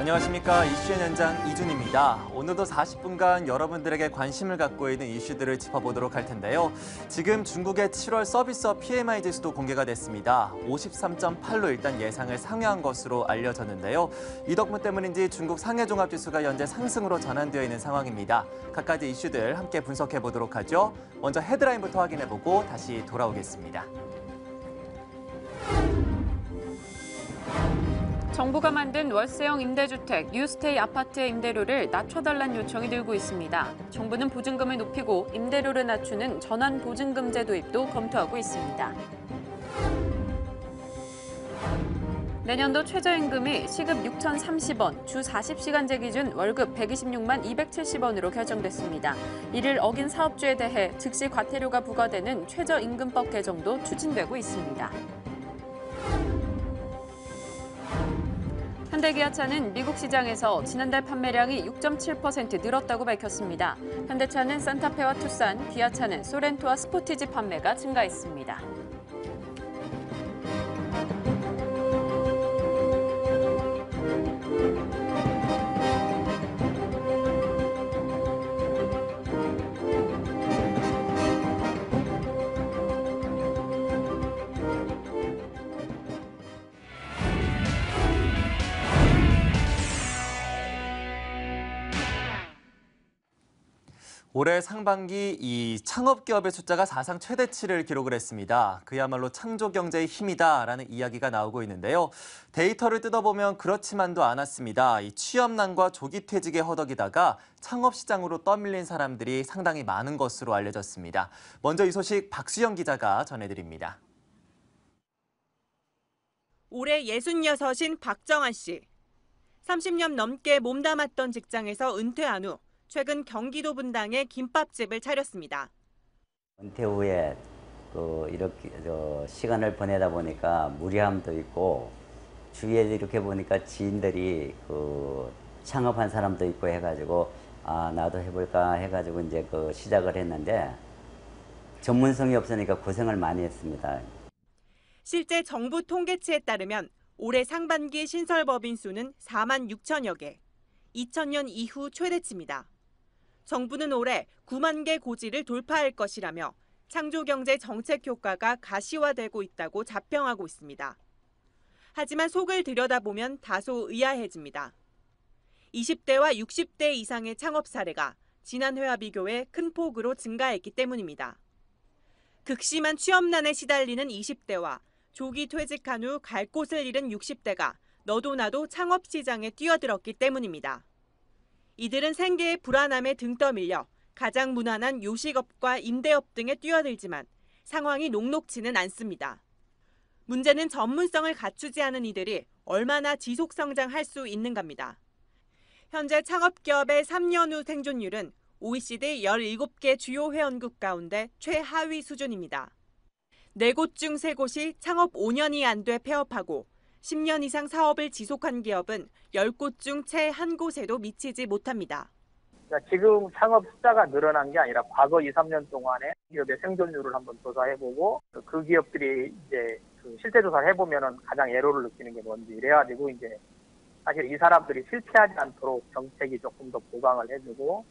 안녕하십니까. 이슈의 현장 이준입니다. 오늘도 40분간 여러분들에게 관심을 갖고 있는 이슈들을 짚어보도록 할 텐데요. 지금 중국의 7월 서비스업 PMI 지수도 공개가 됐습니다. 53.8로 일단 예상을 상회한 것으로 알려졌는데요. 이 덕분 때문인지 중국 상해종합지수가 현재 상승으로 전환되어 있는 상황입니다. 각가지 이슈들 함께 분석해보도록 하죠. 먼저 헤드라인부터 확인해보고 다시 돌아오겠습니다. 정부가 만든 월세형 임대주택 뉴스테이 아파트의 임대료를 낮춰달라는 요청이 늘고 있습니다. 정부는 보증금을 높이고 임대료를 낮추는 전환보증금제 도입도 검토하고 있습니다. 내년도 최저임금이 시급 6,030원, 주 40시간제 기준 월급 126만 270원으로 결정됐습니다. 이를 어긴 사업주에 대해 즉시 과태료가 부과되는 최저임금법 개정도 추진되고 있습니다. 현대기아차는 미국 시장에서 지난달 판매량이 6.7% 늘었다고 밝혔습니다. 현대차는 산타페와 투싼, 기아차는 소렌토와 스포티지 판매가 증가했습니다. 올해 상반기 이 창업기업의 숫자가 사상 최대치를 기록을 했습니다. 그야말로 창조경제의 힘이다라는 이야기가 나오고 있는데요. 데이터를 뜯어보면 그렇지만도 않았습니다. 이 취업난과 조기 퇴직에 허덕이다가 창업시장으로 떠밀린 사람들이 상당히 많은 것으로 알려졌습니다. 먼저 이 소식 박수영 기자가 전해드립니다. 올해 66인 박정환 씨. 30년 넘게 몸담았던 직장에서 은퇴한 후 최근 경기도 분당에 김밥집을 차렸습니다. 은퇴 후에 이렇게 시간을 보내다 보니까 무리함도 있고 주위에 이렇게 보니까 지인들이 창업한 사람도 있고 해가지고 나도 해볼까 해가지고 이제 시작을 했는데 전문성이 없으니까 고생을 많이 했습니다. 실제 정부 통계치에 따르면 올해 상반기 신설법인 수는 4만 6천여 개, 2000년 이후 최대치입니다. 정부는 올해 9만 개 고지를 돌파할 것이라며 창조경제 정책 효과가 가시화되고 있다고 자평하고 있습니다. 하지만 속을 들여다보면 다소 의아해집니다. 20대와 60대 이상의 창업 사례가 지난해와 비교해 큰 폭으로 증가했기 때문입니다. 극심한 취업난에 시달리는 20대와 조기 퇴직한 후 갈 곳을 잃은 60대가 너도 나도 창업 시장에 뛰어들었기 때문입니다. 이들은 생계의 불안함에 등 떠밀려 가장 무난한 요식업과 임대업 등에 뛰어들지만 상황이 녹록지는 않습니다. 문제는 전문성을 갖추지 않은 이들이 얼마나 지속 성장할 수 있는가입니다. 현재 창업기업의 3년 후 생존율은 OECD 17개 주요 회원국 가운데 최하위 수준입니다. 4곳 중 3곳이 창업 5년이 안 돼 폐업하고 10년 이상 사업을 지속한 기업은 10곳 중 채 한 곳에도 미치지 못합니다. 지금 창업 숫자가 늘어난 게 아니라 과거 2, 3년 동안에 기업의 생존율을 한번 조사해보고 그 기업들이 이제 실태 조사를 해보면은 가장 애로를 느끼는 게 뭔지 이래가지고 이제 사실 이 사람들이 실패하지 않도록 정책이 조금 더 보강을 해주고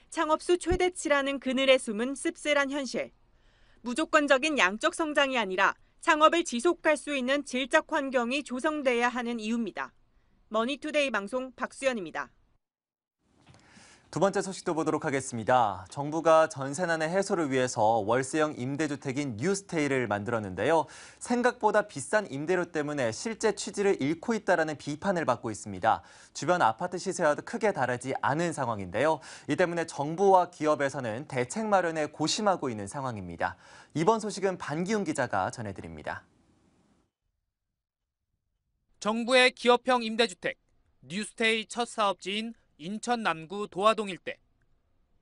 창업수 최대치라는 그늘에 숨은 씁쓸한 현실. 무조건적인 양적 성장이 아니라 창업을 지속할 수 있는 질적 환경이 조성돼야 하는 이유입니다. 머니투데이 방송 박수연입니다. 두 번째 소식도 보도록 하겠습니다. 정부가 전세난의 해소를 위해서 월세형 임대주택인 뉴스테이를 만들었는데요. 생각보다 비싼 임대료 때문에 실제 취지를 잃고 있다는 비판을 받고 있습니다. 주변 아파트 시세와도 크게 다르지 않은 상황인데요. 이 때문에 정부와 기업에서는 대책 마련에 고심하고 있는 상황입니다. 이번 소식은 반기훈 기자가 전해드립니다. 정부의 기업형 임대주택, 뉴스테이 첫 사업지인 인천 남구 도화동 일대.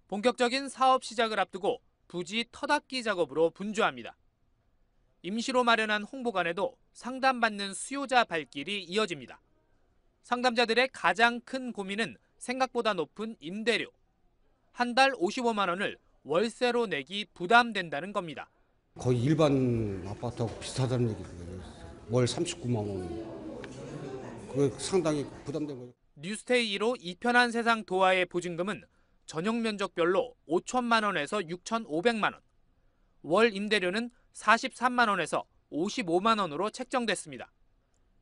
본격적인 사업 시작을 앞두고 부지 터닫기 작업으로 분주합니다. 임시로 마련한 홍보관에도 상담받는 수요자 발길이 이어집니다. 상담자들의 가장 큰 고민은 생각보다 높은 임대료. 한 달 55만 원을 월세로 내기 부담된다는 겁니다. 거의 일반 아파트하고 비슷하다는 얘기예요. 월 39만 원. 그게 상당히 부담된 거죠. 뉴스테이 1호 이편한 세상 도화의 보증금은 전용 면적별로 5천만 원에서 6,500만 원, 월 임대료는 43만 원에서 55만 원으로 책정됐습니다.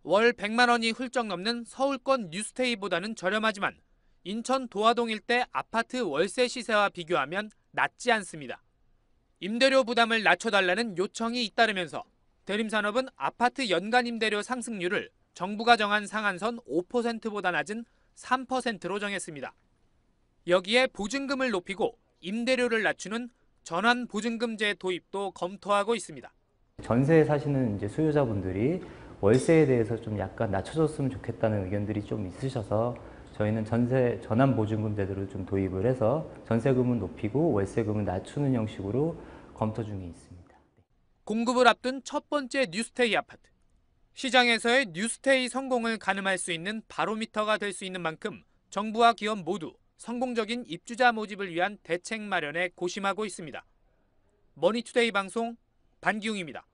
월 100만 원이 훌쩍 넘는 서울권 뉴스테이보다는 저렴하지만 인천 도화동 일대 아파트 월세 시세와 비교하면 낮지 않습니다. 임대료 부담을 낮춰달라는 요청이 잇따르면서 대림산업은 아파트 연간 임대료 상승률을 정부가 정한 상한선 5%보다 낮은 3%로 정했습니다. 여기에 보증금을 높이고 임대료를 낮추는 전환보증금제 도입도 검토하고 있습니다. 전세에 사시는 이제 수요자분들이 월세에 대해서 좀 약간 낮춰줬으면 좋겠다는 의견들이 좀 있으셔서 저희는 전세 전환보증금 제도를 좀 도입을 해서 전세금은 높이고 월세금은 낮추는 형식으로 검토 중에 있습니다. 공급을 앞둔 첫 번째 뉴스테이 아파트. 시장에서의 뉴스테이 성공을 가늠할 수 있는 바로미터가 될 수 있는 만큼 정부와 기업 모두 성공적인 입주자 모집을 위한 대책 마련에 고심하고 있습니다. 머니투데이 방송 반기웅입니다.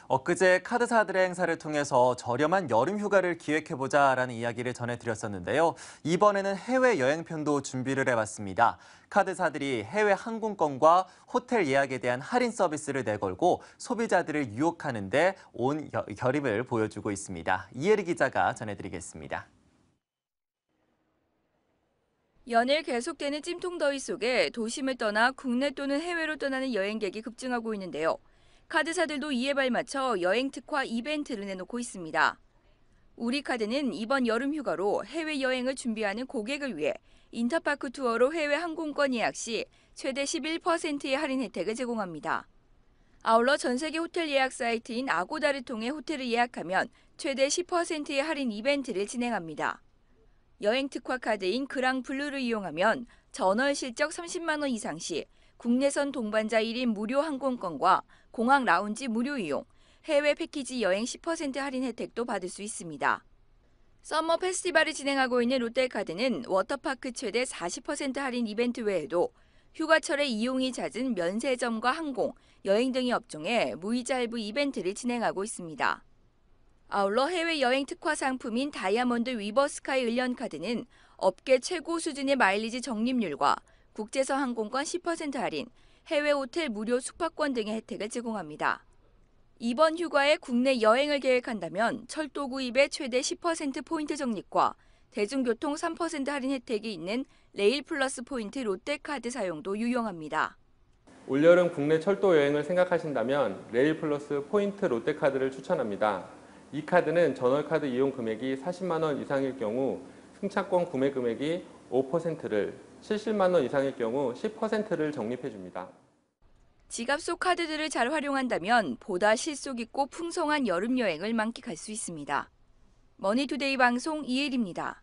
엊그제 카드사들의 행사를 통해서 저렴한 여름 휴가를 기획해보자라는 이야기를 전해드렸었는데요. 이번에는 해외여행편도 준비를 해봤습니다. 카드사들이 해외 항공권과 호텔 예약에 대한 할인 서비스를 내걸고 소비자들을 유혹하는 데 온 결임을 보여주고 있습니다. 이혜리 기자가 전해드리겠습니다. 연일 계속되는 찜통더위 속에 도심을 떠나 국내 또는 해외로 떠나는 여행객이 급증하고 있는데요. 카드사들도 이에 발맞춰 여행 특화 이벤트를 내놓고 있습니다. 우리카드는 이번 여름 휴가로 해외여행을 준비하는 고객을 위해 인터파크 투어로 해외 항공권 예약 시 최대 11%의 할인 혜택을 제공합니다. 아울러 전 세계 호텔 예약 사이트인 아고다를 통해 호텔을 예약하면 최대 10%의 할인 이벤트를 진행합니다. 여행 특화 카드인 그랑블루를 이용하면 전월 실적 30만 원 이상 시 국내선 동반자 1인 무료 항공권과 공항 라운지 무료 이용, 해외 패키지 여행 10% 할인 혜택도 받을 수 있습니다. 서머 페스티벌을 진행하고 있는 롯데카드는 워터파크 최대 40% 할인 이벤트 외에도 휴가철에 이용이 잦은 면세점과 항공, 여행 등의 업종에 무이자 할부 이벤트를 진행하고 있습니다. 아울러 해외여행 특화 상품인 다이아몬드 위버스카이 을련카드는 업계 최고 수준의 마일리지 적립률과 국제서 항공권 10% 할인, 해외 호텔 무료 숙박권 등의 혜택을 제공합니다. 이번 휴가에 국내 여행을 계획한다면 철도 구입에 최대 10%포인트 적립과 대중교통 3% 할인 혜택이 있는 레일 플러스 포인트 롯데카드 사용도 유용합니다. 올여름 국내 철도 여행을 생각하신다면 레일 플러스 포인트 롯데카드를 추천합니다. 이 카드는 전월카드 이용 금액이 40만 원 이상일 경우 승차권 구매 금액이 5%를, 70만 원 이상일 경우 10%를 적립해줍니다. 지갑 속 카드들을 잘 활용한다면 보다 실속 있고 풍성한 여름 여행을 만끽할 수 있습니다. 머니투데이 방송 이혜리입니다.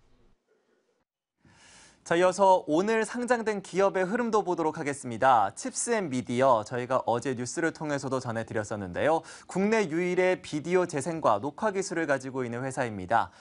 자, 이어서 오늘 상장된 기업의 흐름도 보도록 하겠습니다. 칩스앤미디어, 저희가 어제 뉴스를 통해서도 전해드렸었는데요. 국내 유일의 비디오 재생과 녹화 기술을 가지고 있는 회사입니다.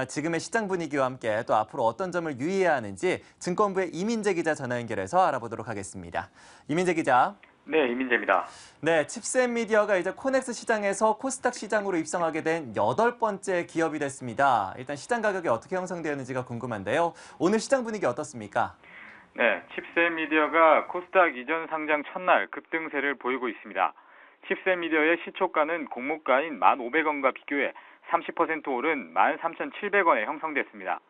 지금의 시장 분위기와 함께 또 앞으로 어떤 점을 유의해야 하는지 증권부의 이민재 기자 전화 연결해서 알아보도록 하겠습니다. 이민재 기자. 네, 이민재입니다. 네, 칩스앤미디어가 이제 코넥스 시장에서 코스닥 시장으로 입성하게 된 8번째 기업이 됐습니다. 일단 시장 가격이 어떻게 형성되었는지가 궁금한데요. 오늘 시장 분위기 어떻습니까? 네, 칩스앤미디어가 코스닥 이전 상장 첫날 급등세를 보이고 있습니다. 칩스앤미디어의 시초가는 공모가인 1,500원과 비교해 30% 오른 13,700원에 형성됐습니다.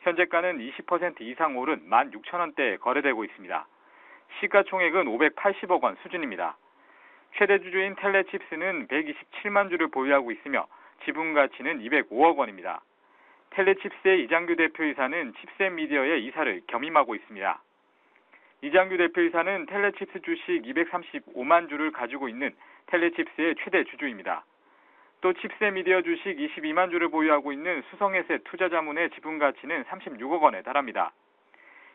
현재가는 20% 이상 오른 16,000원대에 거래되고 있습니다. 시가총액은 580억 원 수준입니다. 최대 주주인 텔레칩스는 127만 주를 보유하고 있으며 지분 가치는 205억 원입니다. 텔레칩스의 이장규 대표이사는 칩스앤미디어의 이사를 겸임하고 있습니다. 이장규 대표이사는 텔레칩스 주식 235만 주를 가지고 있는 텔레칩스의 최대 주주입니다. 또 칩스앤미디어 주식 22만 주를 보유하고 있는 수성에셋 투자자문의 지분 가치는 36억 원에 달합니다.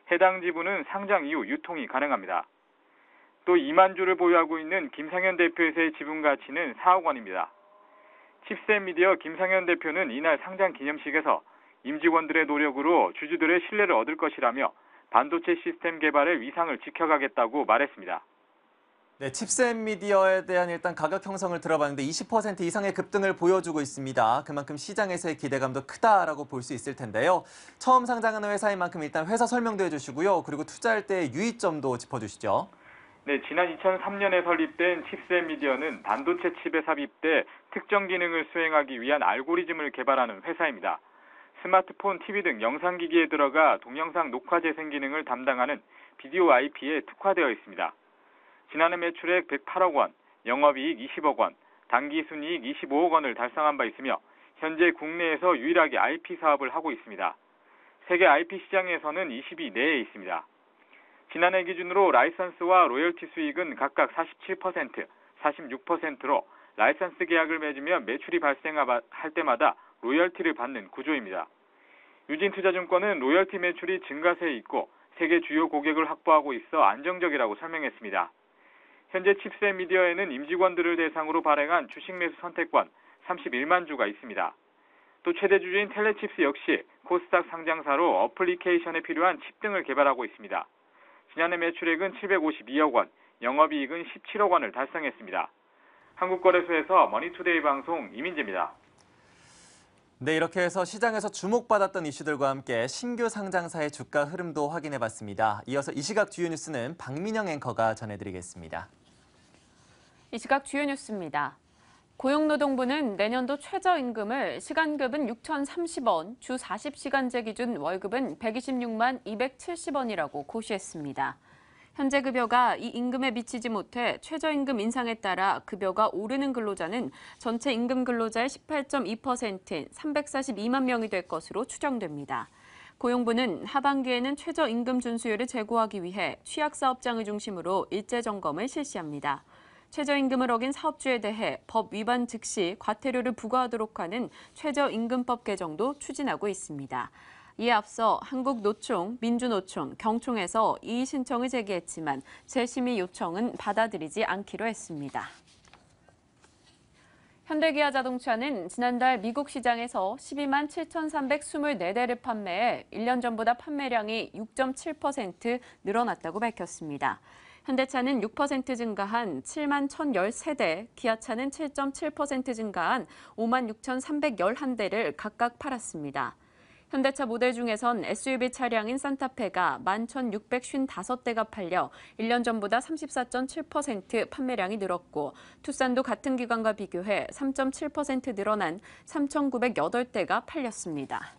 해당 지분은 상장 이후 유통이 가능합니다. 또 2만 주를 보유하고 있는 김상현 대표의 지분 가치는 4억 원입니다. 칩스앤미디어 김상현 대표는 이날 상장 기념식에서 임직원들의 노력으로 주주들의 신뢰를 얻을 것이라며 반도체 시스템 개발의 위상을 지켜가겠다고 말했습니다. 네, 칩셋 미디어에 대한 일단 가격 형성을 들어봤는데 20% 이상의 급등을 보여주고 있습니다. 그만큼 시장에서의 기대감도 크다라고 볼 수 있을 텐데요. 처음 상장하는 회사인 만큼 일단 회사 설명도 해주시고요. 그리고 투자할 때의 유의점도 짚어주시죠. 네, 지난 2003년에 설립된 칩셋 미디어는 반도체 칩에 삽입돼 특정 기능을 수행하기 위한 알고리즘을 개발하는 회사입니다. 스마트폰, TV 등 영상기기에 들어가 동영상 녹화 재생 기능을 담당하는 비디오 IP에 특화되어 있습니다. 지난해 매출액 108억 원, 영업이익 20억 원, 당기순이익 25억 원을 달성한 바 있으며 현재 국내에서 유일하게 IP 사업을 하고 있습니다. 세계 IP 시장에서는 20위 내에 있습니다. 지난해 기준으로 라이선스와 로열티 수익은 각각 47%, 46%로 라이선스 계약을 맺으며 매출이 발생할 때마다 로열티를 받는 구조입니다. 유진투자증권은 로열티 매출이 증가세에 있고 세계 주요 고객을 확보하고 있어 안정적이라고 설명했습니다. 현재 칩셋 미디어에는 임직원들을 대상으로 발행한 주식 매수 선택권 31만 주가 있습니다. 또 최대 주주인 텔레칩스 역시 코스닥 상장사로 어플리케이션에 필요한 칩 등을 개발하고 있습니다. 지난해 매출액은 752억 원, 영업이익은 17억 원을 달성했습니다. 한국거래소에서 머니투데이 방송 이민재입니다. 네, 이렇게 해서 시장에서 주목받았던 이슈들과 함께 신규 상장사의 주가 흐름도 확인해봤습니다. 이어서 이 시각 주요 뉴스는 박민영 앵커가 전해드리겠습니다. 이 시각 주요 뉴스입니다. 고용노동부는 내년도 최저임금을 시간급은 6,030원, 주 40시간제 기준 월급은 126만 270원이라고 고시했습니다. 현재 급여가 이 임금에 미치지 못해 최저임금 인상에 따라 급여가 오르는 근로자는 전체 임금 근로자의 18.2%인 342만 명이 될 것으로 추정됩니다. 고용부는 하반기에는 최저임금 준수율을 제고하기 위해 취약사업장을 중심으로 일제 점검을 실시합니다. 최저임금을 어긴 사업주에 대해 법 위반 즉시 과태료를 부과하도록 하는 최저임금법 개정도 추진하고 있습니다. 이에 앞서 한국노총, 민주노총, 경총에서 이의 신청을 제기했지만 재심의 요청은 받아들이지 않기로 했습니다. 현대기아자동차는 지난달 미국 시장에서 12만 7,324대를 판매해 1년 전보다 판매량이 6.7% 늘어났다고 밝혔습니다. 현대차는 6% 증가한 7만 1,013대, 기아차는 7.7% 증가한 5만 6,311대를 각각 팔았습니다. 현대차 모델 중에선 SUV 차량인 산타페가 11,655대가 팔려 1년 전보다 34.7% 판매량이 늘었고 투싼도 같은 기간과 비교해 3.7% 늘어난 3,908대가 팔렸습니다.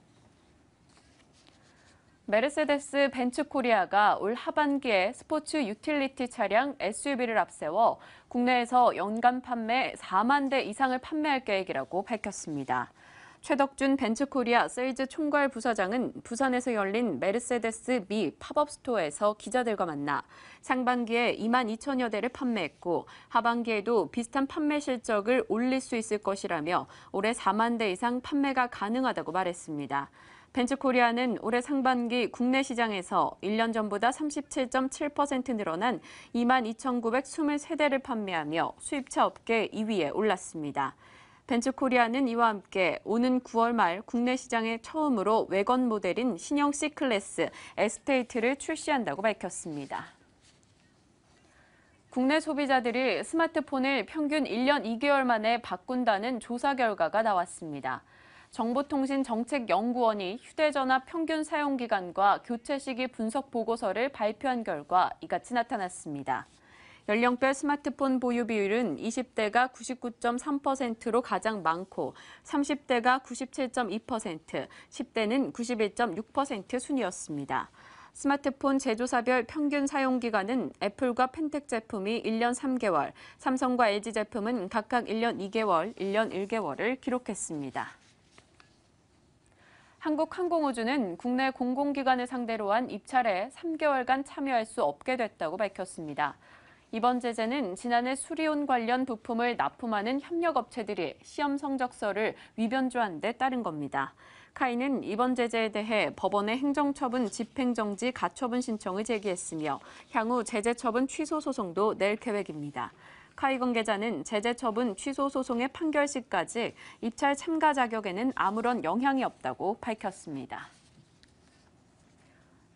메르세데스 벤츠 코리아가 올 하반기에 스포츠 유틸리티 차량 SUV를 앞세워 국내에서 연간 판매 4만 대 이상을 판매할 계획이라고 밝혔습니다. 최덕준 벤츠코리아 세일즈 총괄 부사장은 부산에서 열린 메르세데스 미 팝업 스토어에서 기자들과 만나 상반기에 2만 2천여 대를 판매했고 하반기에도 비슷한 판매 실적을 올릴 수 있을 것이라며 올해 4만 대 이상 판매가 가능하다고 말했습니다. 벤츠코리아는 올해 상반기 국내 시장에서 1년 전보다 37.7% 늘어난 2만 2,923대를 판매하며 수입차 업계 2위에 올랐습니다. 벤츠코리아는 이와 함께 오는 9월 말 국내 시장에 처음으로 외건 모델인 신형 C클래스 에스테이트를 출시한다고 밝혔습니다. 국내 소비자들이 스마트폰을 평균 1년 2개월 만에 바꾼다는 조사 결과가 나왔습니다. 정보통신정책연구원이 휴대전화 평균 사용기간과 교체 시기 분석 보고서를 발표한 결과 이같이 나타났습니다. 연령별 스마트폰 보유 비율은 20대가 99.3%로 가장 많고 30대가 97.2%, 10대는 91.6% 순이었습니다. 스마트폰 제조사별 평균 사용기간은 애플과 펜텍 제품이 1년 3개월, 삼성과 LG 제품은 각각 1년 2개월, 1년 1개월을 기록했습니다. 한국항공우주는 국내 공공기관을 상대로 한 입찰에 3개월간 참여할 수 없게 됐다고 밝혔습니다. 이번 제재는 지난해 수리온 관련 부품을 납품하는 협력업체들이 시험 성적서를 위변조한 데 따른 겁니다. 카이는 이번 제재에 대해 법원에 행정처분, 집행정지, 가처분 신청을 제기했으며 향후 제재처분 취소 소송도 낼 계획입니다. 카이 관계자는 제재처분 취소 소송의 판결 시까지 입찰 참가 자격에는 아무런 영향이 없다고 밝혔습니다.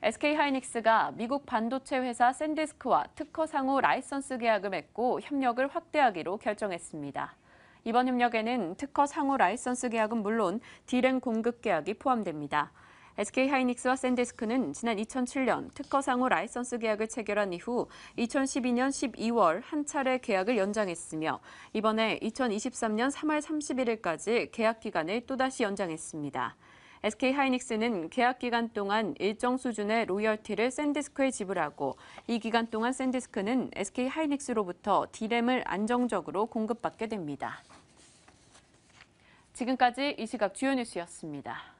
SK하이닉스가 미국 반도체 회사 샌디스크와 특허 상호 라이선스 계약을 맺고 협력을 확대하기로 결정했습니다. 이번 협력에는 특허 상호 라이선스 계약은 물론 D램 공급 계약이 포함됩니다. SK하이닉스와 샌디스크는 지난 2007년 특허 상호 라이선스 계약을 체결한 이후 2012년 12월 한 차례 계약을 연장했으며 이번에 2023년 3월 31일까지 계약 기간을 또다시 연장했습니다. SK하이닉스는 계약 기간 동안 일정 수준의 로열티를 샌디스크에 지불하고 이 기간 동안 샌디스크는 SK하이닉스로부터 D램을 안정적으로 공급받게 됩니다. 지금까지 이 시각 주요 뉴스였습니다.